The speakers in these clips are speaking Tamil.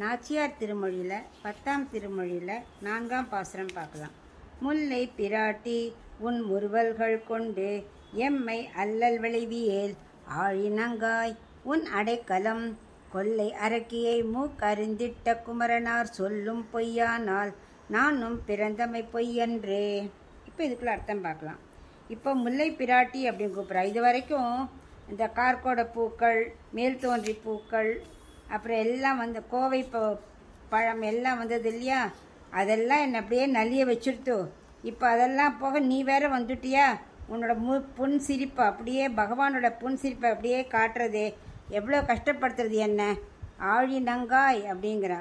நாச்சியார் திருமொழியில் 10ஆம் திருமொழியில் 4ஆம் பாசுரம் பார்க்கலாம். முல்லை பிராட்டி உன் முறுவல்கள் கொண்டு எம்மை அல்லல் விளைவியேல் ஆழினங்காய் உன் அடைக்கலம் கொல்லை அரக்கியை மூக்கறிந்திட்ட குமரனார் சொல்லும் பொய்யானால் நானும் பிறந்தமை பொய்யன்றே. இப்போ இதுக்குள்ள அர்த்தம் பார்க்கலாம். இப்போ முல்லை பிராட்டி அப்படின்னு கூப்பிட்றா. இது வரைக்கும் இந்த கார்கோட பூக்கள், மேல் தோன்றி பூக்கள், அப்புறம் எல்லாம் வந்து கோவை பழம் எல்லாம் வந்தது இல்லையா, அதெல்லாம் என்னை அப்படியே நலிய வச்சுருத்தோ. இப்போ அதெல்லாம் போக நீ வேற வந்துட்டியா, உன்னோட புன் சிரிப்பை அப்படியே பகவானோட புன் சிரிப்பை அப்படியே காட்டுறதே எவ்வளோ கஷ்டப்படுத்துறது என்ன, ஆழி நங்காய் அப்படிங்கிறா.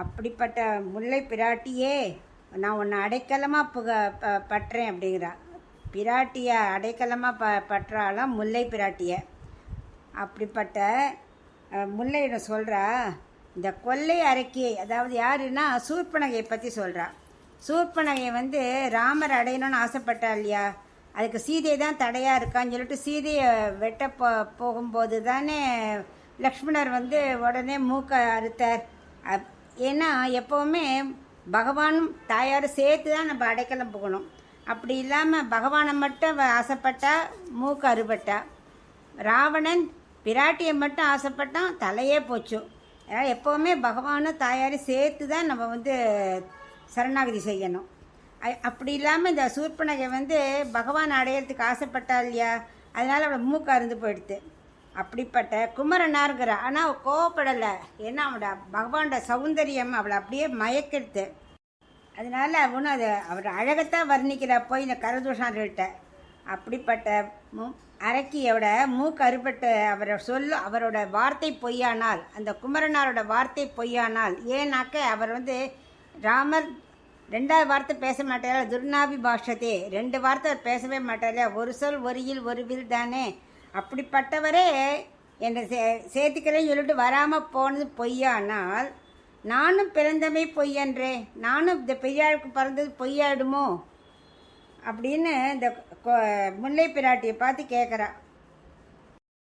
அப்படிப்பட்ட முல்லை பிராட்டியே நான் உன்னை அடைக்கலமாக பற்றேன் அப்படிங்கிறா. பிராட்டியை அடைக்கலமாக பற்றாலாம் முல்லை பிராட்டியை. அப்படிப்பட்ட முல்லையிடம் சொல்கிறா, இந்த கொல்லை அரக்கியை, அதாவது யாருன்னா சூர்பனகையை பற்றி சொல்கிறா. சூர்பனகை வந்து ராமர் அடையணும்னு ஆசைப்பட்டா இல்லையா, அதுக்கு சீதை தான் தடையாக இருக்கான்னு சொல்லிட்டு சீதையை வெட்ட போகும்போது தானே லக்ஷ்மணர் வந்து உடனே மூக்க அறுத்தார். ஏன்னா எப்போவுமே பகவானும் தாயாரும் சேர்த்து தான் நம்ம அடைக்கலம் போகணும். அப்படி இல்லாமல் பகவானை மட்டும் ஆசைப்பட்டா மூக்க அறுபட்டா. ராவணன் பிராட்டியை மட்டும் ஆசைப்பட்டான், தலையே போச்சு. அதனால் எப்போவுமே பகவானும் தாயாரும் சேர்த்து தான் நம்ம வந்து சரணாகதி செய்யணும். அப்படி இல்லாமல் இந்த சூர்பனகை வந்து பகவான் அடையிறதுக்கு ஆசைப்பட்டா இல்லையா, அதனால் அவளை மூக்கு அருந்து போயிடுது. அப்படிப்பட்ட குமரனாருங்கிற, ஆனால் அவள் கோவப்படலை. ஏன்னா அவனோட பகவானோட சௌந்தரியம் அவளை அப்படியே மயக்கிடுது. அதனால அவனும் அதை அவர் அழகத்தான் வர்ணிக்கிறா போய் இந்த கரதூஷான்கிட்ட. அப்படிப்பட்ட அரக்கியோட மூக்கு அறுபட்டு அவரோட வார்த்தை பொய்யானால், அந்த குமரனாரோட வார்த்தை பொய்யானால், ஏன்னாக்க அவர் வந்து ராமர் 2வது வார்த்தை பேச மாட்டார், துர்நாபி பாஷத்தே, 2 வார்த்தை பேசவே மாட்டார், ஒரு சொல் ஒரு இல் ஒரு வில் தானே. அப்படிப்பட்டவரே என்னை சேர்த்துக்கிறேன்னு சொல்லிட்டு வராமல் போனது பொய்யானால் நானும் பிறந்தமே பொய்யன்றே, நானும் இந்த பெரியாளுக்கு பிறந்தது பொய்யாயிடுமோ அப்படின்னு இந்த முல்லை பிராட்டியை பார்த்து கேட்குறா.